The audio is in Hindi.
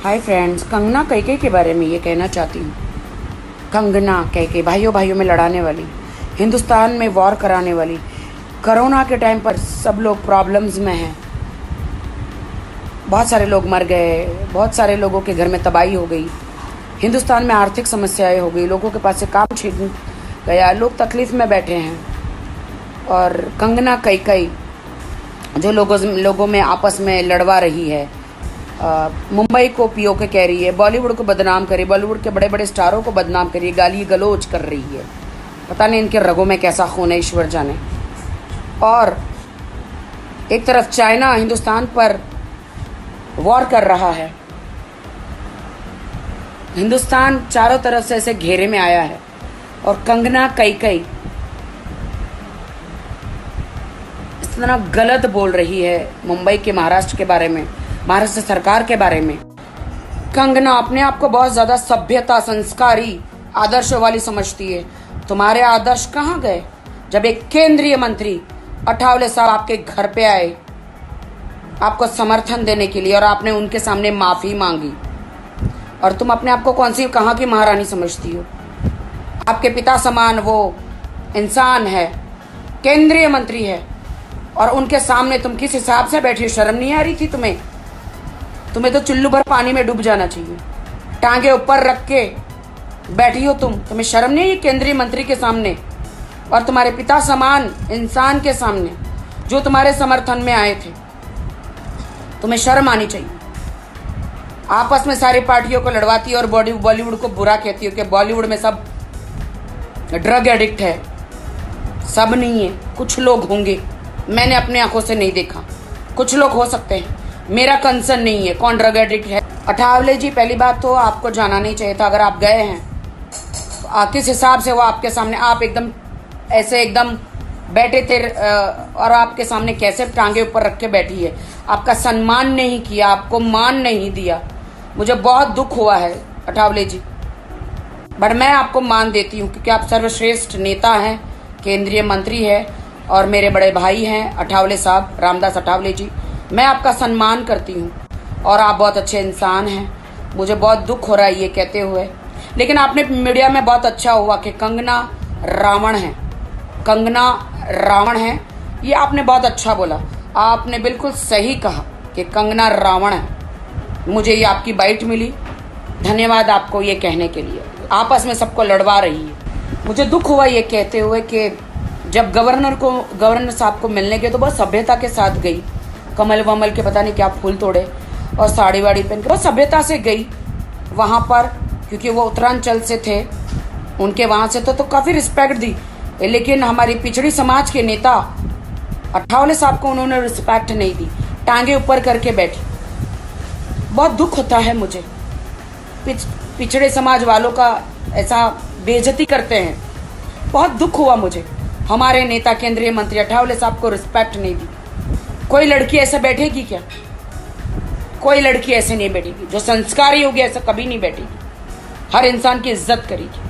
हाय फ्रेंड्स, कंगना कैके के बारे में ये कहना चाहती हूँ। कंगना कैके भाइयों भाइयों में लड़ाने वाली, हिंदुस्तान में वॉर कराने वाली, कोरोना के टाइम पर सब लोग प्रॉब्लम्स में हैं, बहुत सारे लोग मर गए, बहुत सारे लोगों के घर में तबाही हो गई, हिंदुस्तान में आर्थिक समस्याएं हो गई, लोगों के पास से काम छीन गया, लोग तकलीफ़ में बैठे हैं। और कंगना कैके जो लोगों में आपस में लड़वा रही है, मुंबई को पीओके कह रही है, बॉलीवुड को बदनाम कर रही है, बॉलीवुड के बड़े बड़े स्टारों को बदनाम कर रही है, गाली गलौज कर रही है। पता नहीं इनके रगों में कैसा खून है, ईश्वर जाने। और एक तरफ चाइना हिंदुस्तान पर वॉर कर रहा है, हिंदुस्तान चारों तरफ से ऐसे घेरे में आया है, और कंगना कैके इस तरह गलत बोल रही है मुंबई के, महाराष्ट्र के बारे में, महाराष्ट्र सरकार के बारे में। कंगना अपने आप को बहुत ज्यादा सभ्यता, संस्कारी, आदर्श वाली समझती है। तुम्हारे आदर्श कहाँ गए जब एक केंद्रीय मंत्री अठावले साहब आपके घर पे आए आपको समर्थन देने के लिए, और आपने उनके सामने माफी मांगी, और तुम अपने आप को कौन सी कहाँ की महारानी समझती हो? आपके पिता समान वो इंसान है, केंद्रीय मंत्री है, और उनके सामने तुम किस हिसाब से बैठी हो? शर्म नहीं आ रही थी तुम्हें? तुम्हें तो चुल्लू भर पानी में डूब जाना चाहिए। टांगे ऊपर रख के बैठी हो तुम्हें शर्म नहीं है? केंद्रीय मंत्री के सामने और तुम्हारे पिता समान इंसान के सामने जो तुम्हारे समर्थन में आए थे, तुम्हें शर्म आनी चाहिए। आपस में सारी पार्टियों को लड़वाती है और बॉलीवुड को बुरा कहती हो कि बॉलीवुड में सब ड्रग एडिक्ट है। सब नहीं है, कुछ लोग होंगे, मैंने अपनी आंखों से नहीं देखा, कुछ लोग हो सकते हैं, मेरा कंसर्न नहीं है कौन ड्रग एडिक्ट है। अठावले जी, पहली बात तो आपको जाना नहीं चाहिए था। अगर आप गए हैं तो किस हिसाब से वो आपके सामने, आप एकदम ऐसे एकदम बैठे थे, और आपके सामने कैसे टांगे ऊपर रख के बैठी है? आपका सम्मान नहीं किया, आपको मान नहीं दिया। मुझे बहुत दुख हुआ है अठावले जी, बट मैं आपको मान देती हूँ क्योंकि आप सर्वश्रेष्ठ नेता हैं, केंद्रीय मंत्री है, और मेरे बड़े भाई हैं अठावले साहब, रामदास अठावले जी। मैं आपका सम्मान करती हूँ और आप बहुत अच्छे इंसान हैं। मुझे बहुत दुख हो रहा है ये कहते हुए, लेकिन आपने मीडिया में बहुत अच्छा हुआ कि कंगना रावण है, कंगना रावण है, ये आपने बहुत अच्छा बोला। आपने बिल्कुल सही कहा कि कंगना रावण है। मुझे ये आपकी बाइट मिली, धन्यवाद आपको ये कहने के लिए। आपस में सबको लड़वा रही है। मुझे दुख हुआ ये कहते हुए कि जब गवर्नर साहब को मिलने गए तो बहुत सभ्यता के साथ गई, कमल वमल के पता नहीं क्या फूल तोड़े और साड़ी वाड़ी पहन के बहुत सभ्यता से गई वहाँ पर, क्योंकि वो उत्तरांचल से थे, उनके वहाँ से तो काफ़ी रिस्पेक्ट दी। लेकिन हमारी पिछड़ी समाज के नेता अठावले साहब को उन्होंने रिस्पेक्ट नहीं दी, टांगे ऊपर करके बैठी। बहुत दुख होता है मुझे, पिछड़े समाज वालों का ऐसा बेइज्जती करते हैं। बहुत दुख हुआ मुझे, हमारे नेता केंद्रीय मंत्री अठावले साहब को रिस्पेक्ट नहीं दी। कोई लड़की ऐसे बैठेगी क्या? कोई लड़की ऐसे नहीं बैठेगी, जो संस्कारी होगी ऐसा कभी नहीं बैठेगी। हर इंसान की इज्जत करेगी।